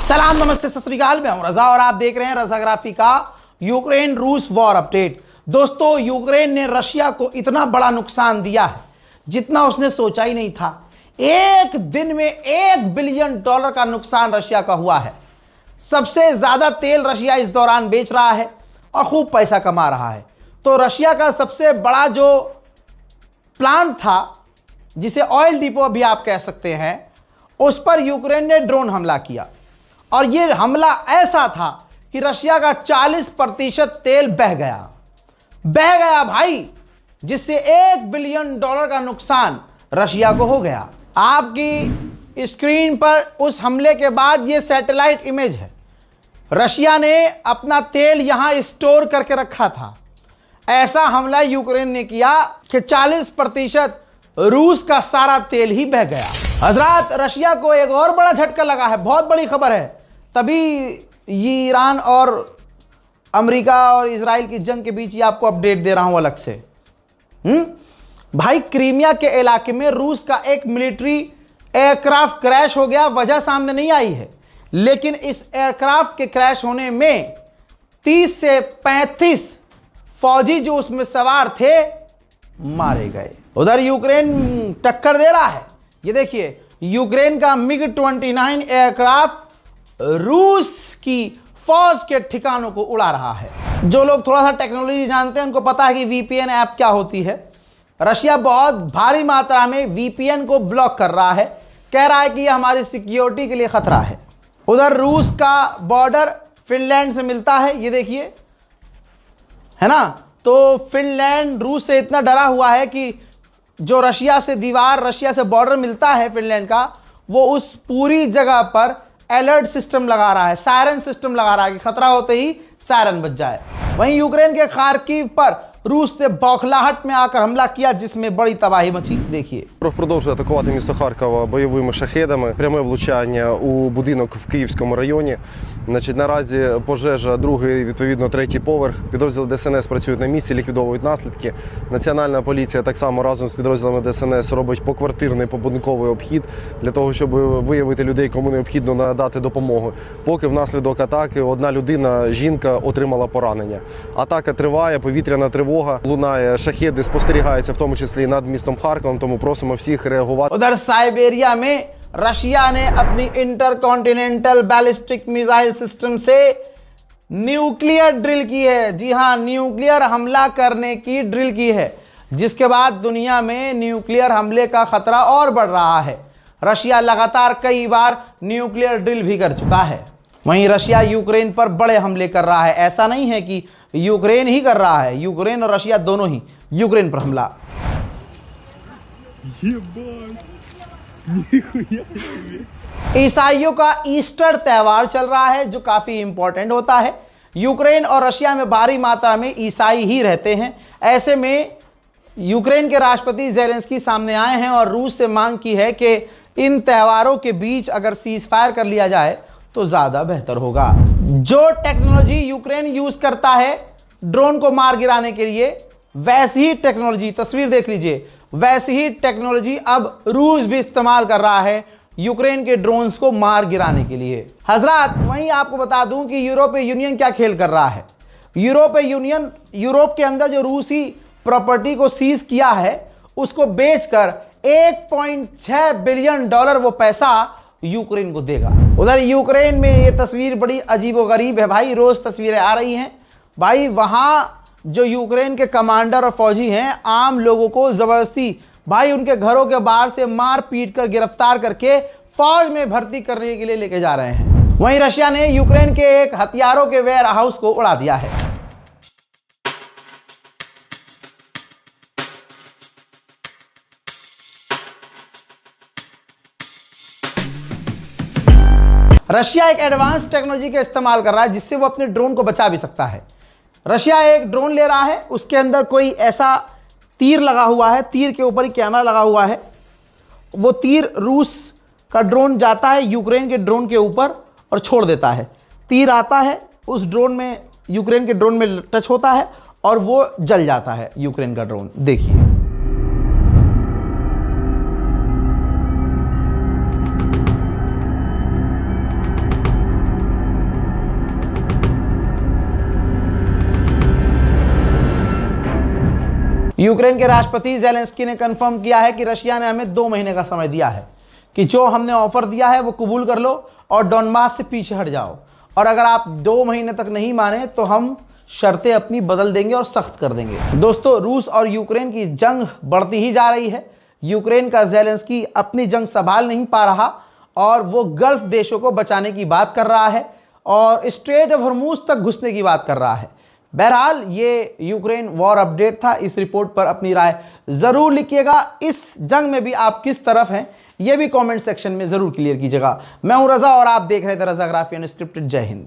सलाम नमस्ते सत श्री अकाल, मैं हूं रजा और आप देख रहे हैं रजाग्राफी का यूक्रेन रूस वॉर अपडेट। दोस्तों, यूक्रेन ने रशिया को इतना बड़ा नुकसान दिया है जितना उसने सोचा ही नहीं था। एक दिन में $1 बिलियन का नुकसान रशिया का हुआ है। सबसे ज्यादा तेल रशिया इस दौरान बेच रहा है और खूब पैसा कमा रहा है। तो रशिया का सबसे बड़ा जो प्लांट था, जिसे ऑयल डिपो भी आप कह सकते हैं, उस पर यूक्रेन ने ड्रोन हमला किया और यह हमला ऐसा था कि रशिया का 40% तेल बह गया भाई, जिससे $1 बिलियन का नुकसान रशिया को हो गया। आपकी स्क्रीन पर उस हमले के बाद यह सैटेलाइट इमेज है। रशिया ने अपना तेल यहां स्टोर करके रखा था। ऐसा हमला यूक्रेन ने किया कि 40% रूस का सारा तेल ही बह गया। हजरात, रशिया को एक और बड़ा झटका लगा है, बहुत बड़ी खबर है। तभी ये ईरान और अमेरिका और इजराइल की जंग के बीच ये आपको अपडेट दे रहा हूं अलग से। भाई, क्रीमिया के इलाके में रूस का एक मिलिट्री एयरक्राफ्ट क्रैश हो गया। वजह सामने नहीं आई है, लेकिन इस एयरक्राफ्ट के क्रैश होने में 30 से 35 फौजी जो उसमें सवार थे मारे गए। उधर यूक्रेन टक्कर दे रहा है। ये देखिए, यूक्रेन का MiG-29 एयरक्राफ्ट रूस की फौज के ठिकानों को उड़ा रहा है। जो लोग थोड़ा सा टेक्नोलॉजी जानते हैं उनको पता है कि VPN ऐप क्या होती है। रशिया बहुत भारी मात्रा में VPN को ब्लॉक कर रहा है, कह रहा है कि यह हमारी सिक्योरिटी के लिए खतरा है। उधर रूस का बॉर्डर फिनलैंड से मिलता है, ये देखिए, है ना। तो फिनलैंड रूस से इतना डरा हुआ है कि जो रशिया से बॉर्डर मिलता है फिनलैंड का, वो उस पूरी जगह पर अलर्ट सिस्टम लगा रहा है, सायरन सिस्टम लगा रहा है कि खतरा होते ही सायरन बज जाए। वहीं यूक्रेन के खार्किव पर रूस ने बौखलाहट में आकर हमला किया, जिसमें बड़ी तबाही मची। देखिए, Продовжує атакувати місто Харкова бойовими шахедами. Пряме влучання у будинок в Київському районі. Наразі пожежа, другий, відповідно, третій поверх. Підрозділи ДСНС працюють на місці, ліквідовують наслідки. Національна поліція так само разом з підрозділами ДСНС робить поквартирний, побудинковий обхід для того, щоб виявити людей, кому необхідно надати допомогу. Поки внаслідок атаки одна людина, жінка, отримала поранення. Атака триває, повітряна тривога. Лунає, шахеди спостерігаються, в тому числі і над містом Харковом, тому просимо всіх реагувати. उधर साइबेरिया में रशिया ने अपनी इंटरकॉन्टिनेंटल बैलिस्टिक मिसाइल सिस्टम से न्यूक्लियर ड्रिल की है। जी हां, न्यूक्लियर हमला करने की ड्रिल की है, जिसके बाद दुनिया में न्यूक्लियर हमले का खतरा और बढ़ रहा है। रशिया लगातार कई बार न्यूक्लियर ड्रिल भी कर चुका है। वहीं रशिया यूक्रेन पर बड़े हमले कर रहा है। ऐसा नहीं है कि यूक्रेन ही कर रहा है, यूक्रेन और रशिया दोनों ही यूक्रेन पर हमला। ईसाइयों का ईस्टर त्यौहार चल रहा है, जो काफी इंपॉर्टेंट होता है। यूक्रेन और रशिया में भारी मात्रा में ईसाई ही रहते हैं। ऐसे में यूक्रेन के राष्ट्रपति ज़ेलेंस्की सामने आए हैं और रूस से मांग की है कि इन त्यौहारों के बीच अगर सीज फायर कर लिया जाए तो ज्यादा बेहतर होगा। जो टेक्नोलॉजी यूक्रेन यूज करता है ड्रोन को मार गिराने के लिए, वैसी ही टेक्नोलॉजी, तस्वीर देख लीजिए, वैसी ही टेक्नोलॉजी अब रूस भी इस्तेमाल कर रहा है यूक्रेन के ड्रोन्स को मार गिराने के लिए। हजरात, वहीं आपको बता दूं कि यूरोपीय यूनियन क्या खेल कर रहा है। यूरोपीय यूनियन यूरोप के अंदर जो रूसी प्रॉपर्टी को सीज किया है, उसको बेचकर $1.6 बिलियन वो पैसा यूक्रेन को देगा। उधर यूक्रेन में ये तस्वीर बड़ी अजीबोगरीब है भाई, रोज तस्वीरें आ रही हैं भाई। वहां जो यूक्रेन के कमांडर और फौजी हैं, आम लोगों को जबरदस्ती भाई उनके घरों के बाहर से मार पीट कर गिरफ्तार करके फौज में भर्ती करने के लिए लेके जा रहे हैं। वहीं रशिया ने यूक्रेन के एक हथियारों के वेयर हाउस को उड़ा दिया है। रशिया एक एडवांस टेक्नोलॉजी का इस्तेमाल कर रहा है, जिससे वो अपने ड्रोन को बचा भी सकता है। रशिया एक ड्रोन ले रहा है, उसके अंदर कोई ऐसा तीर लगा हुआ है, तीर के ऊपर ही कैमरा लगा हुआ है। वो तीर रूस का ड्रोन जाता है यूक्रेन के ड्रोन के ऊपर और छोड़ देता है। तीर आता है उस ड्रोन में, यूक्रेन के ड्रोन में टच होता है और वो जल जाता है यूक्रेन का ड्रोन। देखिए, यूक्रेन के राष्ट्रपति ज़ेलेंस्की ने कंफर्म किया है कि रशिया ने हमें 2 महीने का समय दिया है कि जो हमने ऑफर दिया है वो कबूल कर लो और डॉनबास से पीछे हट जाओ, और अगर आप 2 महीने तक नहीं माने तो हम शर्तें अपनी बदल देंगे और सख्त कर देंगे। दोस्तों, रूस और यूक्रेन की जंग बढ़ती ही जा रही है। यूक्रेन का ज़ेलेंस्की अपनी जंग संभाल नहीं पा रहा और वो गल्फ देशों को बचाने की बात कर रहा है और स्ट्रेट ऑफ हॉर्मुज़ तक घुसने की बात कर रहा है। बहरहाल ये यूक्रेन वॉर अपडेट था। इस रिपोर्ट पर अपनी राय ज़रूर लिखिएगा। इस जंग में भी आप किस तरफ हैं ये भी कमेंट सेक्शन में ज़रूर क्लियर कीजिएगा। मैं हूं रज़ा और आप देख रहे थे रज़ाग्राफी अनस्क्रिप्टेड। जय हिंद।